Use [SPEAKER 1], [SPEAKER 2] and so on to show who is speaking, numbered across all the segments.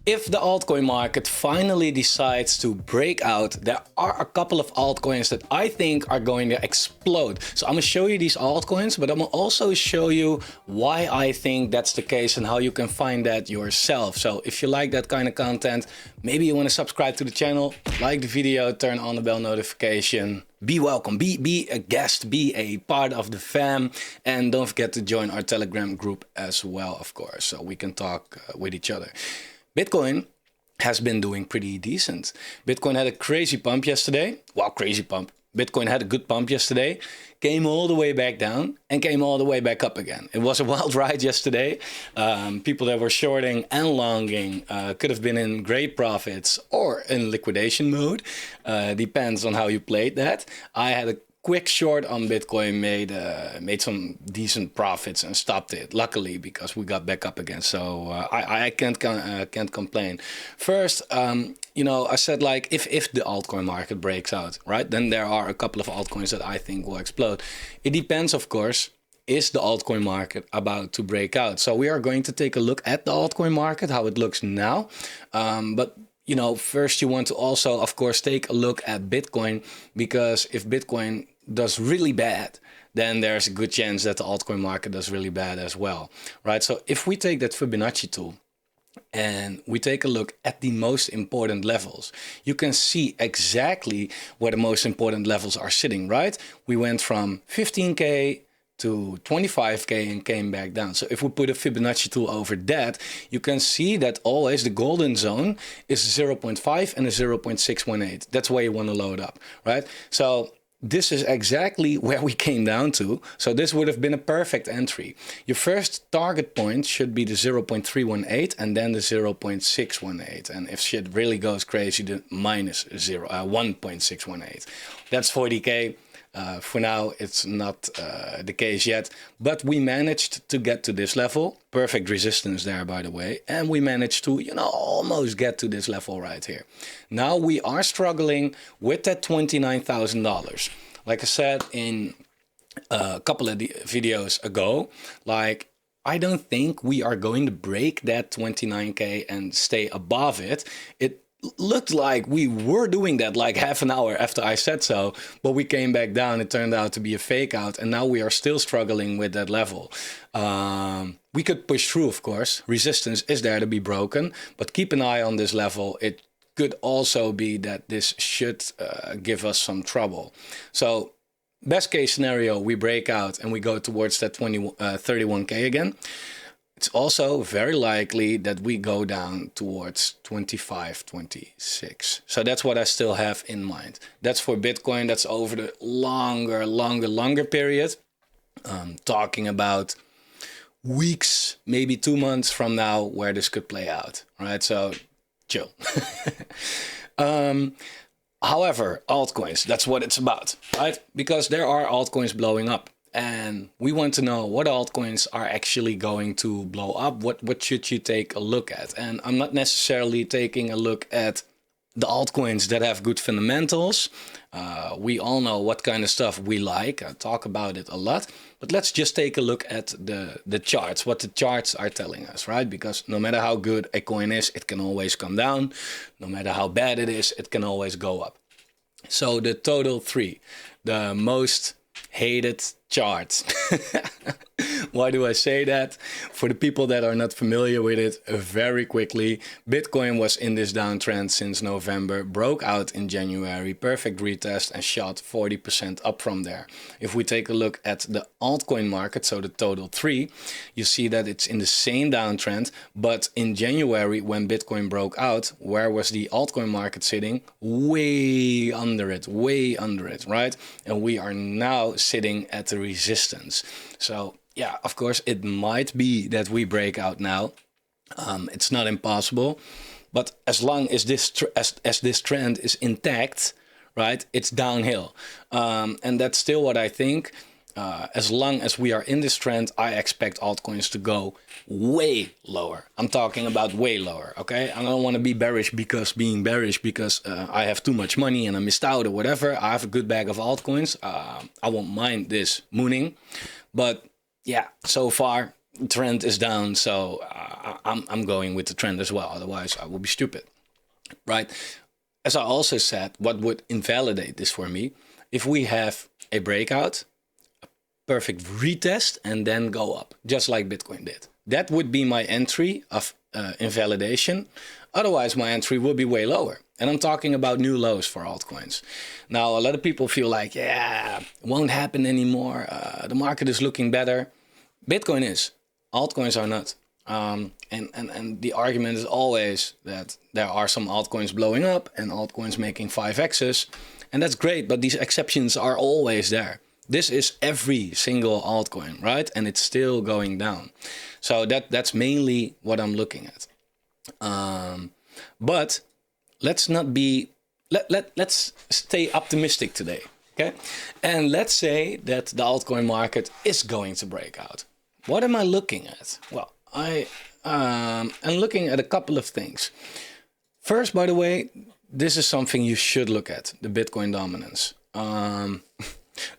[SPEAKER 1] If the altcoin market finally decides to break out, there are a couple of altcoins that I think are going to explode. So I'm gonna show you these altcoins, but I'm gonna also show you why I think that's the case and how you can find that yourself. So if you like that kind of content, maybe you want to subscribe to the channel, like the video, turn on the bell notification. Be welcome, be a guest, be a part of the fam, and don't forget to join our Telegram group as well, of course, so we can talk with each other. Bitcoin has been doing pretty decent. Bitcoin had a crazy pump yesterday. Well, crazy pump. Bitcoin had a good pump yesterday, came all the way back down and came all the way back up again. It was a wild ride yesterday. People that were shorting and longing could have been in great profits or in liquidation mode. Depends on how you played that. I had a quick short on Bitcoin, made some decent profits and stopped it, luckily, because we got back up again. So I can't complain. First, you know, I said, like, if the altcoin market breaks out, right, then there are a couple of altcoins that I think will explode. It depends, of course. Is the altcoin market about to break out? So we are going to take a look at the altcoin market, how it looks now. But you know, first you want to also, of course, take a look at Bitcoin, because if Bitcoin does really bad, then there's a good chance that the altcoin market does really bad as well, right? So if we take that Fibonacci tool and we take a look at the most important levels, you can see exactly where the most important levels are sitting, right? We went from 15K to 25K and came back down. So if we put a Fibonacci tool over that, you can see that always the golden zone is 0.5 and a 0.618. That's where you want to load up, right? So this is exactly where we came down to. So this would have been a perfect entry. Your first target point should be the 0.318 and then the 0.618. And if shit really goes crazy, the minus 1.618. That's 40K. For now, it's not the case yet, but we managed to get to this level. Perfect resistance there, by the way. And we managed to, you know, almost get to this level right here. Now we are struggling with that $29,000. Like I said in a couple of videos ago, like, I don't think we are going to break that 29K and stay above it. It looked like we were doing that like half an hour after I said so, but we came back down. It turned out to be a fake out, and now we are still struggling with that level. We could push through, of course. Resistance is there to be broken, but keep an eye on this level. It could also be that this should give us some trouble. So best case scenario, we break out and we go towards that 31K again. It's also very likely that we go down towards 25, 26. So that's what I still have in mind. That's for Bitcoin. That's over the longer period. Talking about weeks, maybe 2 months from now, where this could play out. Right? So chill. However, altcoins, that's what it's about, right? Because there are altcoins blowing up. And we want to know what altcoins are actually going to blow up. What should you take a look at? And I'm not necessarily taking a look at the altcoins that have good fundamentals. We all know what kind of stuff we like. I talk about it a lot. But let's just take a look at the charts, what the charts are telling us, right? Because no matter how good a coin is, it can always come down. No matter how bad it is, it can always go up. So the total 3, the most hated chart. Why do I say that? For the people that are not familiar with it, very quickly, Bitcoin was in this downtrend since November, broke out in January, perfect retest, and shot 40% up from there. If we take a look at the altcoin market, so the total 3, you see that it's in the same downtrend, but in January, when Bitcoin broke out, where was the altcoin market sitting? Way under it, right? And we are now sitting at the resistance. So yeah, of course, it might be that we break out now. It's not impossible, but as long as this as this trend is intact, right, it's downhill, and that's still what I think. As long as we are in this trend, I expect altcoins to go way lower. I'm talking about way lower, okay? I don't want to be bearish because I have too much money and I missed out or whatever. I have a good bag of altcoins. I won't mind this mooning. But yeah, so far, trend is down, so I'm going with the trend as well. Otherwise, I will be stupid, right? As I also said, what would invalidate this for me, if we have a breakout, a perfect retest, and then go up, just like Bitcoin did. That would be my entry of invalidation. Otherwise, my entry would be way lower. And I'm talking about new lows for altcoins. Now, a lot of people feel like, yeah, it won't happen anymore. The market is looking better. Bitcoin is. Altcoins are not. And the argument is always that there are some altcoins blowing up and altcoins making 5x's. And that's great, but these exceptions are always there. This is every single altcoin, right? And it's still going down. So that's mainly what I'm looking at. But let's not be, let's stay optimistic today, okay? And let's say that the altcoin market is going to break out. What am I looking at? Well, I am looking at a couple of things. First, by the way, this is something you should look at, the Bitcoin dominance.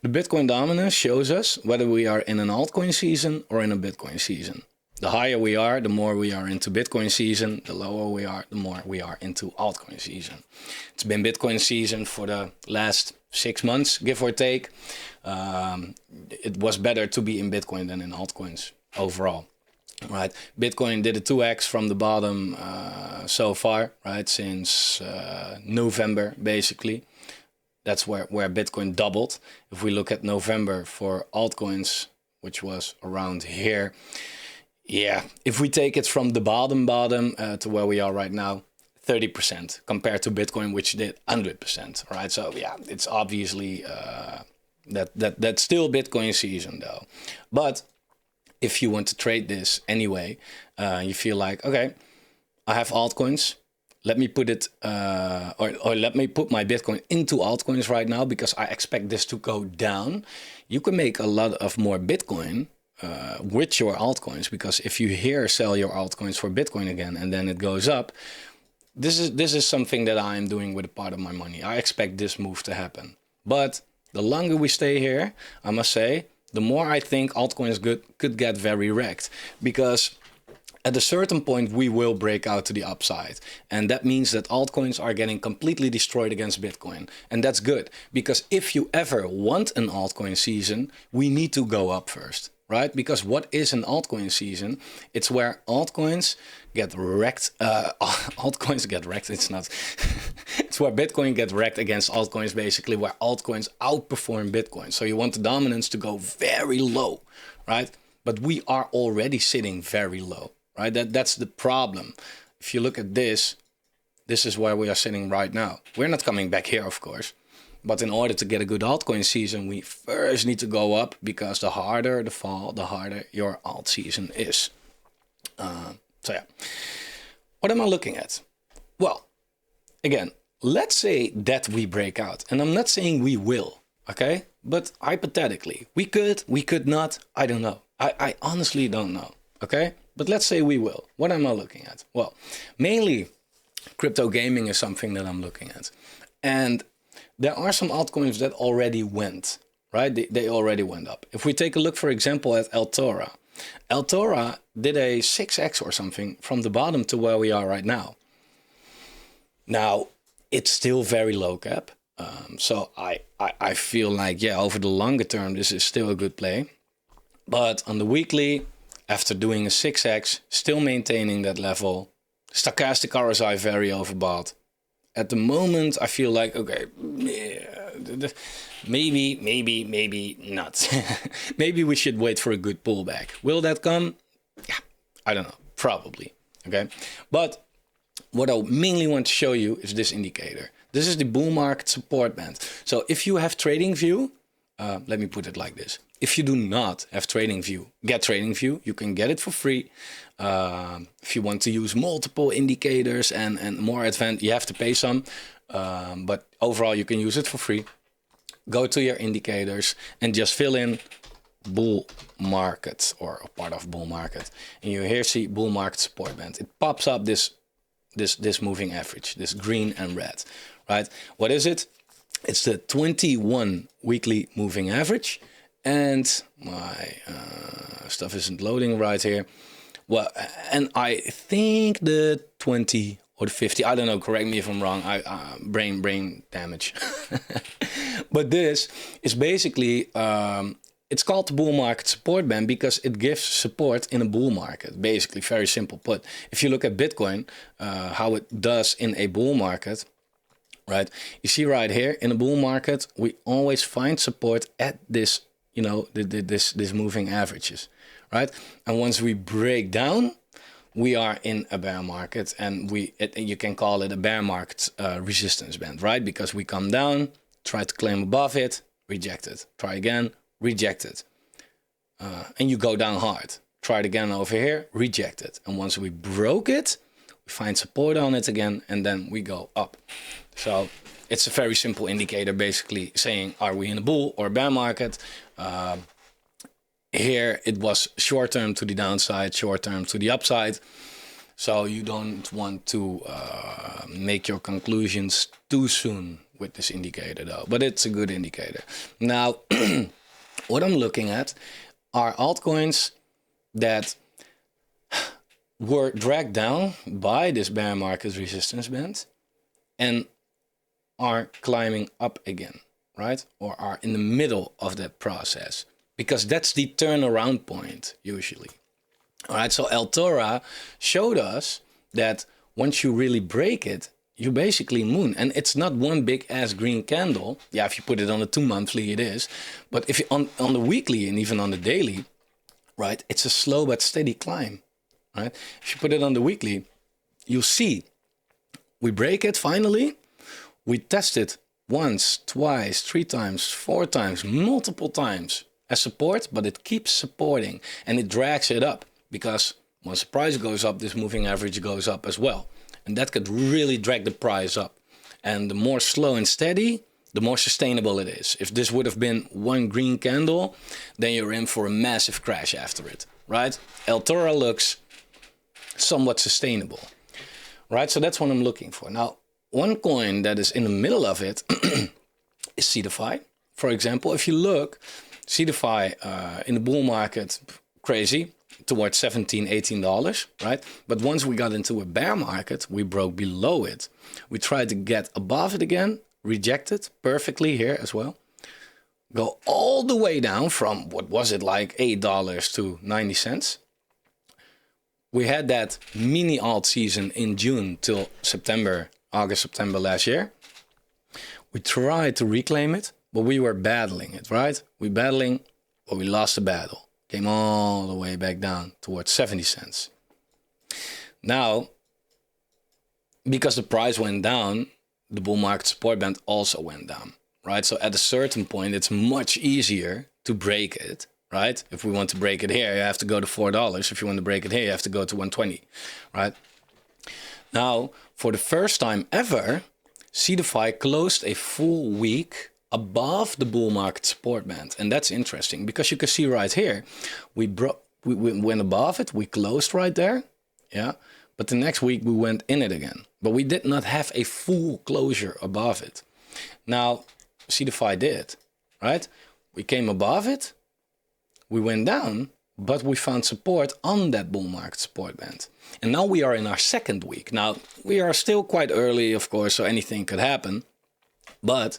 [SPEAKER 1] The Bitcoin dominance shows us whether we are in an altcoin season or in a Bitcoin season. The higher we are, the more we are into Bitcoin season. The lower we are, the more we are into altcoin season. It's been Bitcoin season for the last 6 months, give or take. It was better to be in Bitcoin than in altcoins overall, right? Bitcoin did a 2x from the bottom so far, right? Since November, basically. That's where Bitcoin doubled. If we look at November for altcoins, which was around here, yeah, if we take it from the bottom to where we are right now, 30% compared to Bitcoin, which did 100%, right? So yeah, it's obviously that's still Bitcoin season though. But if you want to trade this anyway, you feel like, okay, I have altcoins. Let me put it, or let me put my Bitcoin into altcoins right now because I expect this to go down. You can make a lot of more Bitcoin with your altcoins, because if you here sell your altcoins for Bitcoin again and then it goes up, this is something that I'm doing with a part of my money. I expect this move to happen. But the longer we stay here, I must say, the more I think altcoins could get very wrecked, because at a certain point we will break out to the upside, and that means that altcoins are getting completely destroyed against Bitcoin, and that's good, because if you ever want an altcoin season, we need to go up first, right? Because what is an altcoin season? It's where altcoins get wrecked. Altcoins get wrecked. It's not. It's where Bitcoin gets wrecked against altcoins, basically, where altcoins outperform Bitcoin. So you want the dominance to go very low, right? But we are already sitting very low, right? That's the problem. If you look at this, this is where we are sitting right now. We're not coming back here, of course. But in order to get a good altcoin season, we first need to go up, because the harder the fall, the harder your alt season is. So yeah, what am I looking at? Well, again, let's say that we break out, and I'm not saying we will, okay? But hypothetically, we could not, I don't know. I honestly don't know, okay? But let's say we will. What am I looking at? Well, mainly crypto gaming is something that I'm looking at. And there are some altcoins that already went, right? They already went up. If we take a look, for example, at Altora. Altora did a 6x or something from the bottom to where we are right now. Now, it's still very low cap. So I feel like, yeah, over the longer term, this is still a good play. But on the weekly, after doing a 6x, still maintaining that level, stochastic RSI very overbought. At the moment, I feel like, okay, yeah, maybe not. Maybe we should wait for a good pullback. Will that come? Yeah, I don't know, probably, okay? But what I mainly want to show you is this indicator. This is the bull market support band. So if you have TradingView, let me put it like this. If you do not have TradingView, get TradingView. You can get it for free. If you want to use multiple indicators and more advanced, you have to pay some. But overall, you can use it for free. Go to your indicators and just fill in bull market or a part of bull market. And you here see bull market support band. It pops up this moving average, this green and red, right? What is it? It's the 21 weekly moving average and my stuff isn't loading right here. Well, and I think the 20 or the 50, I don't know, correct me if I'm wrong, brain damage. But this is basically, it's called the bull market support band because it gives support in a bull market. Basically, very simple put. If you look at Bitcoin, how it does in a bull market, right? You see right here in a bull market, we always find support at this, you know, this moving averages, right? And once we break down, we are in a bear market, and you can call it a bear market resistance band, right? Because we come down, try to claim above it, reject it. Try again, reject it. And you go down hard. Try it again over here, reject it. And once we broke it, we find support on it again, and then we go up. So it's a very simple indicator, basically saying, are we in a bull or a bear market? Here it was short term to the downside, short term to the upside. So you don't want to make your conclusions too soon with this indicator though, but it's a good indicator. Now, what I'm looking at are altcoins that were dragged down by this bear market resistance band and are climbing up again, right? Or are in the middle of that process, because that's the turnaround point usually. All right, so Altera showed us that once you really break it, you basically moon. And it's not one big ass green candle. Yeah, if you put it on the 2 monthly, it is. But if you on the weekly and even on the daily, right, it's a slow but steady climb, right? If you put it on the weekly, you'll see we break it finally. We test it once, twice, 3 times, 4 times, multiple times as support, but it keeps supporting and it drags it up, because once the price goes up, this moving average goes up as well. And that could really drag the price up. And the more slow and steady, the more sustainable it is. If this would have been one green candle, then you're in for a massive crash after it, right? Altera looks somewhat sustainable, right? So that's what I'm looking for. Now, one coin that is in the middle of it is CeDeFi. For example, if you look, CeDeFi in the bull market, crazy, towards $17, $18, right? But once we got into a bear market, we broke below it. We tried to get above it again, rejected perfectly here as well. Go all the way down from, what was it, like $8 to 90 cents. We had that mini alt season in June till September, August, September last year. We tried to reclaim it, but we were battling it, right? We battling, but we lost the battle. Came all the way back down towards 70 cents. Now, because the price went down, the bull market support band also went down, right? So at a certain point, it's much easier to break it, right? If we want to break it here, you have to go to $4. If you want to break it here, you have to go to 120, right? Now, for the first time ever, CeDeFi closed a full week above the bull market support band. And that's interesting, because you can see right here, we went above it, we closed right there, yeah, but the next week we went in it again, but we did not have a full closure above it. Now, CeDeFi did, right? We came above it, we went down, but we found support on that bull market support band. And now we are in our second week. Now, we are still quite early, of course, so anything could happen, but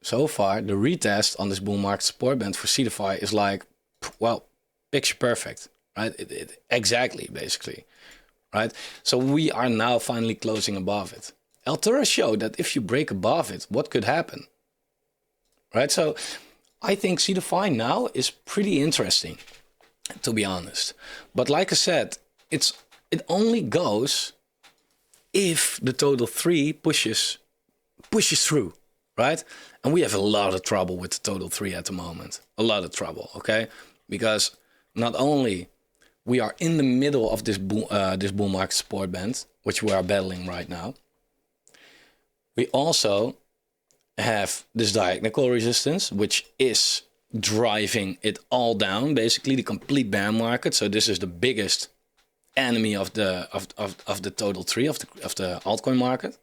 [SPEAKER 1] so far, the retest on this bull market support band for CeDeFi is like, well, picture perfect, right? Exactly, basically, right? So we are now finally closing above it. Altera showed that if you break above it, what could happen, right? So I think CeDeFi now is pretty interesting, to be honest. But like I said, it only goes if the total 3 pushes through, right? And we have a lot of trouble with the total 3 at the moment. A lot of trouble, okay? Because not only we are in the middle of this bull market support band, which we are battling right now, we also have this diagonal resistance, which is driving it all down, basically the complete bear market. So this is the biggest enemy of the total 3 of the altcoin market.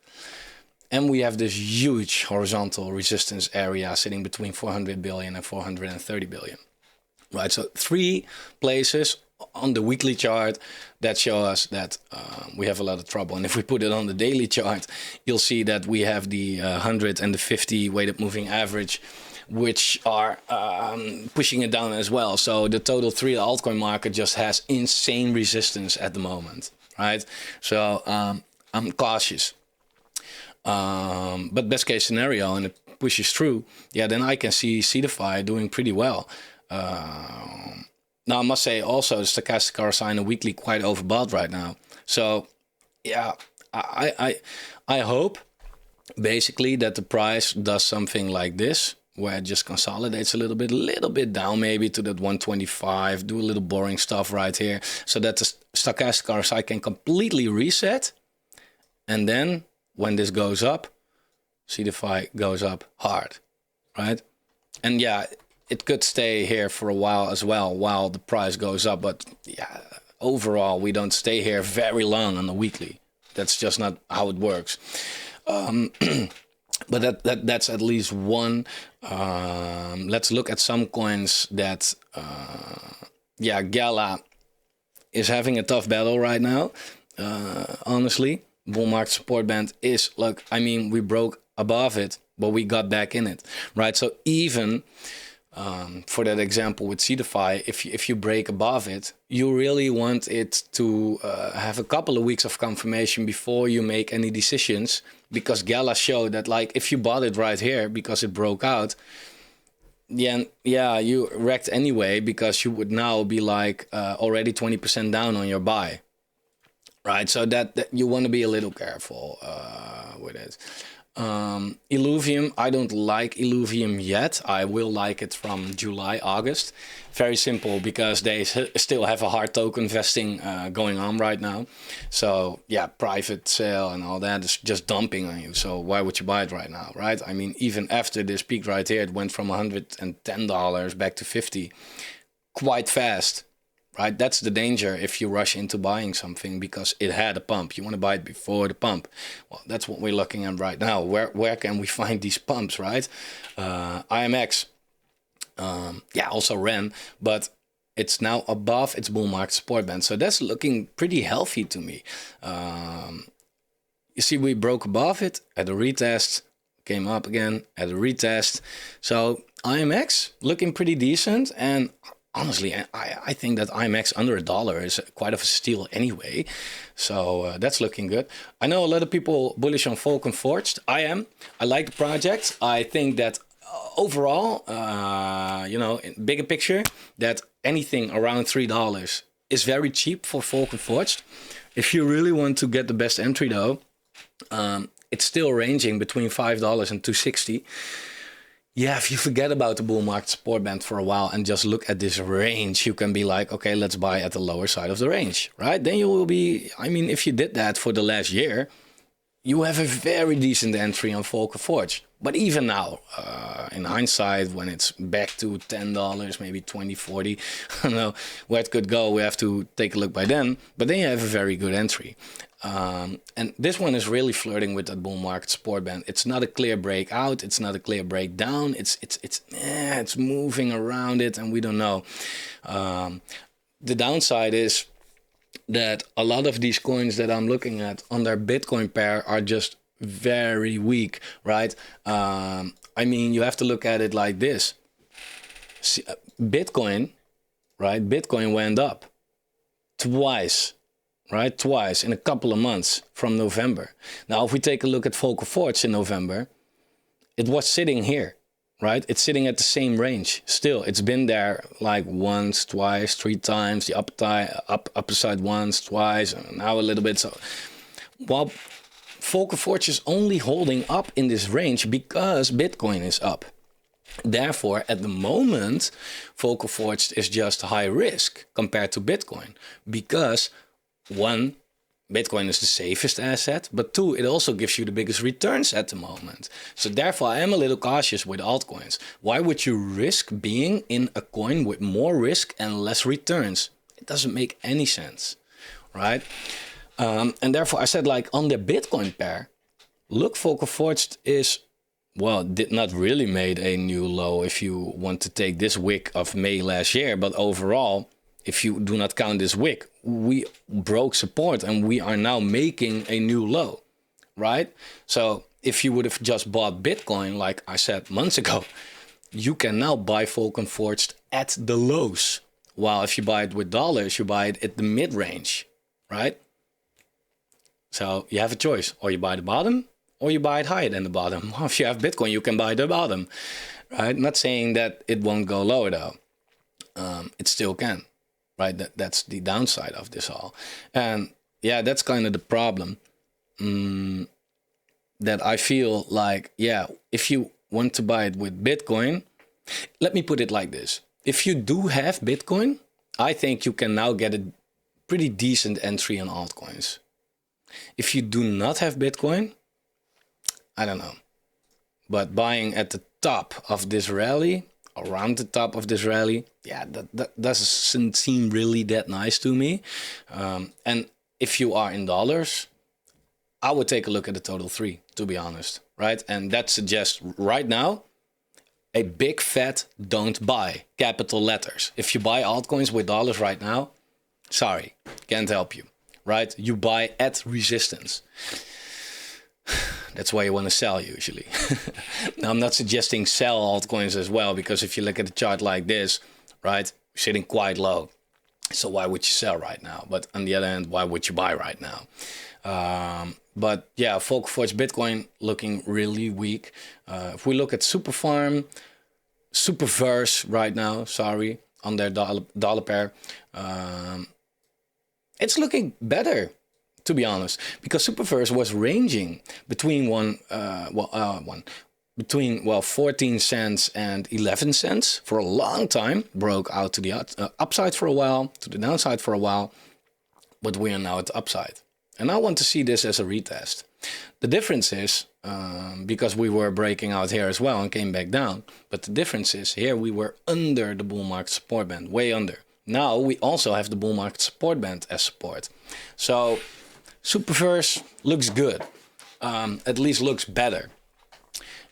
[SPEAKER 1] And we have this huge horizontal resistance area sitting between 400 billion and 430 billion, right? So 3 places on the weekly chart that show us that we have a lot of trouble. And if we put it on the daily chart, you'll see that we have the 100 and the 50 weighted moving average, which are pushing it down as well. So the total 3 altcoin market just has insane resistance at the moment, right? So I'm cautious. But best case scenario, and it pushes through, yeah, then I can see Cetify doing pretty well. Now I must say also the stochastic RSI and the weekly quite overbought right now. So yeah, I hope basically that the price does something like this, where it just consolidates a little bit down maybe to that 125, do a little boring stuff right here, so that the stochastic RSI can completely reset. And then when this goes up, Cetify goes up hard, right? And yeah, it could stay here for a while as well while the price goes up. But yeah, overall, we don't stay here very long on the weekly. That's just not how it works. But that's at least one. Let's look at some coins that, yeah, Gala is having a tough battle right now. Honestly, bull market support band is, look, I mean, we broke above it, but we got back in it, right? So even for that example with Cetify, if you break above it, you really want it to have a couple of weeks of confirmation before you make any decisions, because Gala showed that, like, if you bought it right here because it broke out, yeah, you wrecked anyway, because you would now be like already 20% down on your buy, right? So that you want to be a little careful with it. Illuvium, I don't like Illuvium yet. I will like it from July, August. Very simple, because they still have a hard token vesting going on right now. So yeah, private sale and all that is just dumping on you. So why would you buy it right now, right? I mean, even after this peak right here, it went from $110 back to 50 quite fast. Right, that's the danger if you rush into buying something because it had a pump. You want to buy it before the pump. Well, that's what we're looking at right now. Where can we find these pumps, right? IMX, yeah, also ran, but it's now above its bull market support band. So that's looking pretty healthy to me. You see, we broke above it at a retest, came up again at a retest. So IMX looking pretty decent, and honestly, I think that IMX under $1 is quite of a steal anyway. So that's looking good. I know a lot of people bullish on Vulcan Forged. I am. I like the project. I think that overall, you know, in bigger picture, that anything around $3 is very cheap for Vulcan Forged. If you really want to get the best entry though, it's still ranging between $5 and $2.60. Yeah, if you forget about the bull market support band for a while and just look at this range, you can be like, okay, let's buy at the lower side of the range, right? Then you will be, I mean, if you did that for the last year, you have a very decent entry on Vulcan Forge. But even now, in hindsight, when it's back to $10, maybe 20, 40, I don't know where it could go. We have to take a look by then. But then you have a very good entry. And this one is really flirting with that bull market support band. It's not a clear breakout. It's not a clear breakdown. It's moving around it, and we don't know. The downside is that a lot of these coins that I'm looking at on their Bitcoin pair are just very weak, right? I mean, you have to look at it like this. Bitcoin, right? Bitcoin went up twice, right? Twice in a couple of months from November. Now, if we take a look at Vulcan Forge in November, it was sitting here, right? It's sitting at the same range. Still, it's been there like once, twice, 3 times, the upper side once, twice, and now a little bit. So while Vulcan Forge is only holding up in this range because Bitcoin is up. Therefore, at the moment, Vulcan Forge is just high risk compared to Bitcoin because 1, Bitcoin is the safest asset, but 2, it also gives you the biggest returns at the moment. So therefore, I am a little cautious with altcoins. Why would you risk being in a coin with more risk and less returns? It doesn't make any sense, right? And therefore, I said, like, on the Bitcoin pair, Look, Foco Forged is, well, did not really made a new low if you want to take this wick of May last year. But overall, if you do not count this wick, we broke support and we are now making a new low, right? So if you would have just bought Bitcoin, like I said months ago, you can now buy Falcon Forged at the lows. While if you buy it with dollars, you buy it at the mid-range, right? So you have a choice. Or you buy the bottom, or you buy it higher than the bottom. Well, if you have Bitcoin, you can buy the bottom, right? Not saying that it won't go lower, though. It still can, right? That's the downside of this all. And yeah, that's kind of the problem. That I feel like, yeah, if you want to buy it with Bitcoin, let me put it like this. If you do have Bitcoin, I think you can now get a pretty decent entry on altcoins. If you do not have Bitcoin, I don't know. But buying at the top of this rally, around the top of this rally, yeah, that doesn't seem really that nice to me. And if you are in dollars, I would take a look at the total 3, to be honest, right? And that suggests right now a big fat don't buy, capital letters. If you buy altcoins with dollars right now, sorry, can't help you, right? You buy at resistance. That's why you want to sell usually. Now, I'm not suggesting sell altcoins as well, because if you look at the chart like this, right, sitting quite low. So why would you sell right now? But on the other hand, why would you buy right now? But yeah, Foco Forged Bitcoin looking really weak. If we look at Superfarm, Superverse right now, sorry, on their dollar pair, it's looking better, to be honest, because Superverse was ranging between 14 cents and 11 cents for a long time, broke out to the upside for a while, to the downside for a while, but we are now at the upside. And I want to see this as a retest. The difference is, because we were breaking out here as well and came back down, but the difference is here we were under the bull market support band, way under. Now we also have the bull market support band as support. So Superverse looks good, at least looks better.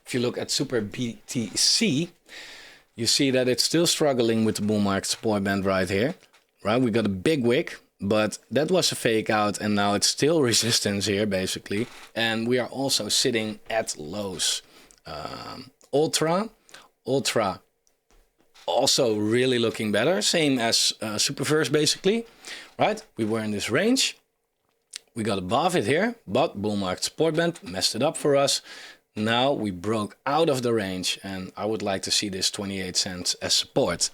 [SPEAKER 1] If you look at Super BTC, you see that it's still struggling with the bull market support band right here, right? We got a big wick. But that was a fake out, and now it's still resistance here, basically. And we are also sitting at lows. Ultra also really looking better. Same as Superverse, basically. Right? We were in this range. We got above it here, but bull market support band messed it up for us. Now we broke out of the range, and I would like to see this 28 cents as support.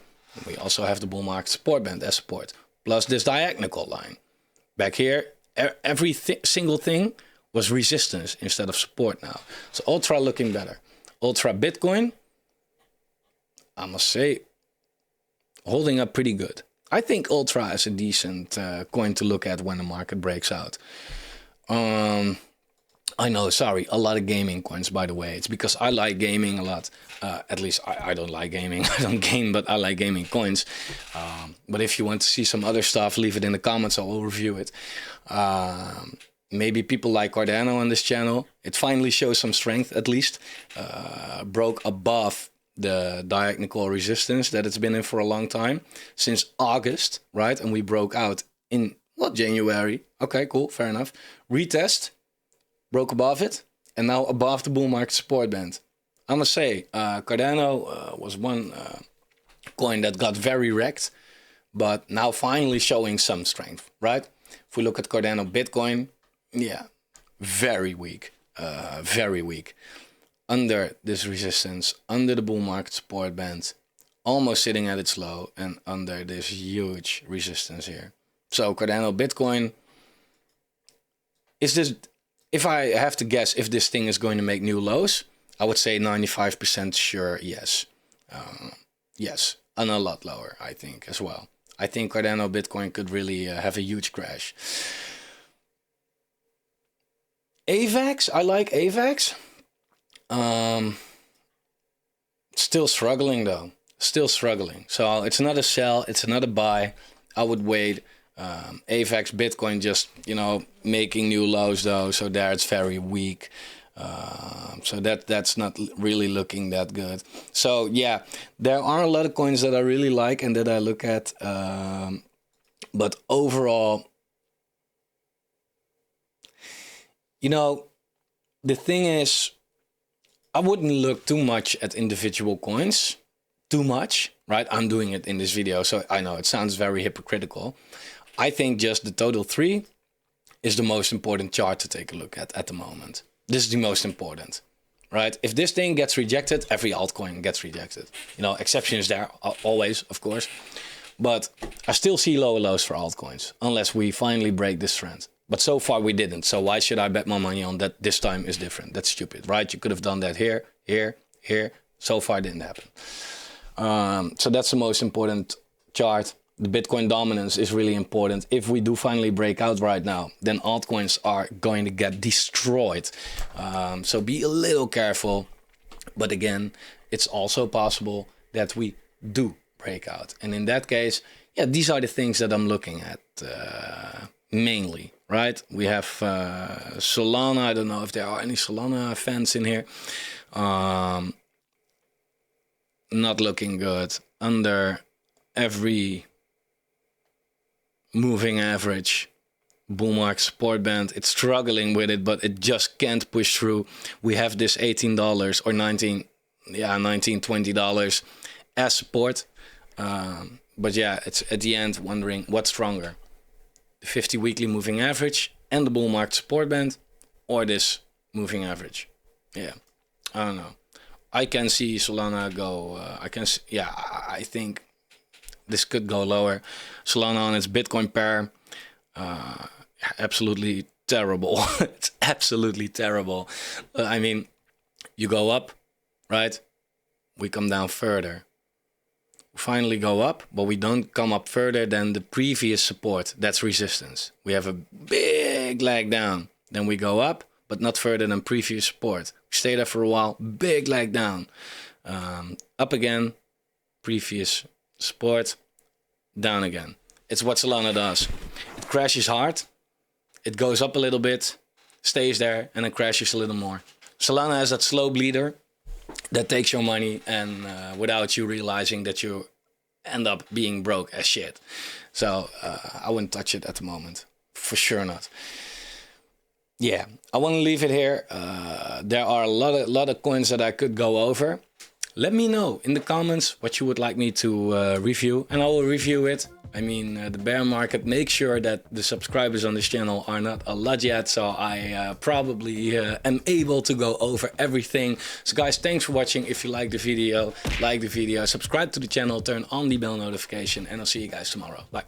[SPEAKER 1] We also have the bull market support band as support. Plus this diagonal line. Back here, every single thing was resistance instead of support now. So Ultra looking better. Ultra Bitcoin, I must say, holding up pretty good. I think Ultra is a decent coin to look at when the market breaks out. I know, sorry, a lot of gaming coins, by the way. It's because I like gaming a lot. At least I don't like gaming. I don't game, but I like gaming coins. But if you want to see some other stuff, leave it in the comments. I will review it. Maybe people like Cardano on this channel. It finally shows some strength, at least. Broke above the diagonal resistance that it's been in for a long time. Since August, right? And we broke out in, January. Okay, cool, fair enough. Retest. Broke above it, and now above the bull market support band. I must say, Cardano was one coin that got very wrecked, but now finally showing some strength, right? If we look at Cardano Bitcoin, yeah, very weak, very weak. Under this resistance, under the bull market support band, almost sitting at its low, and under this huge resistance here. So Cardano Bitcoin, is this... If I have to guess if this thing is going to make new lows, I would say 95% sure yes. Yes, and a lot lower, I think, as well. I think Cardano Bitcoin could really have a huge crash. AVAX, I like AVAX. Still struggling, though. Still struggling. So it's not a sell, it's not a buy. I would wait. AVAX Bitcoin just, making new lows though, so there it's very weak. So that's not really looking that good. So yeah, there are a lot of coins that I really like and that I look at. But overall, you know, the thing is, I wouldn't look too much at individual coins. Too much, right? I'm doing it in this video, so I know it sounds very hypocritical. I think just the total 3 is the most important chart to take a look at the moment. This is the most important, right? If this thing gets rejected, every altcoin gets rejected. You know, exceptions there, always, of course. But I still see lower lows for altcoins, unless we finally break this trend. But so far we didn't, so why should I bet my money on that this time is different? That's stupid, right? You could have done that here, here, here. So far it didn't happen. So that's the most important chart. The Bitcoin dominance is really important. If we do finally break out right now, then altcoins are going to get destroyed. So be a little careful. But again, it's also possible that we do break out. And in that case, yeah, these are the things that I'm looking at mainly, right? We have Solana. I don't know if there are any Solana fans in here. Not looking good. Under every moving average, bull market support band, it's struggling with it, but it just can't push through. We have this $18 or 19, yeah, $19, $20 as support. But yeah, it's at the end wondering what's stronger, the 50 weekly moving average and the bull market support band, or this moving average. Yeah, I don't know. I can see Solana go, I think this could go lower. Solana on its Bitcoin pair, absolutely terrible. It's absolutely terrible. I mean, you go up, right? We come down further. We finally go up, but we don't come up further than the previous support. That's resistance. We have a big leg down. Then we go up, but not further than previous support. We stay there for a while, big leg down. Up again, previous support, down again. It's what Solana does. It crashes hard, it goes up a little bit, stays there, and then crashes a little more. Solana has that slow bleeder that takes your money and without you realizing that you end up being broke as shit. So I wouldn't touch it at the moment. For sure not. Yeah, I want to leave it here. There are a lot of coins that I could go over. Let me know in the comments what you would like me to review, and I will review it. I mean, the bear market, make sure that the subscribers on this channel are not a lot yet, so I probably am able to go over everything. So guys, thanks for watching. If you like the video, subscribe to the channel, turn on the bell notification, and I'll see you guys tomorrow. Bye.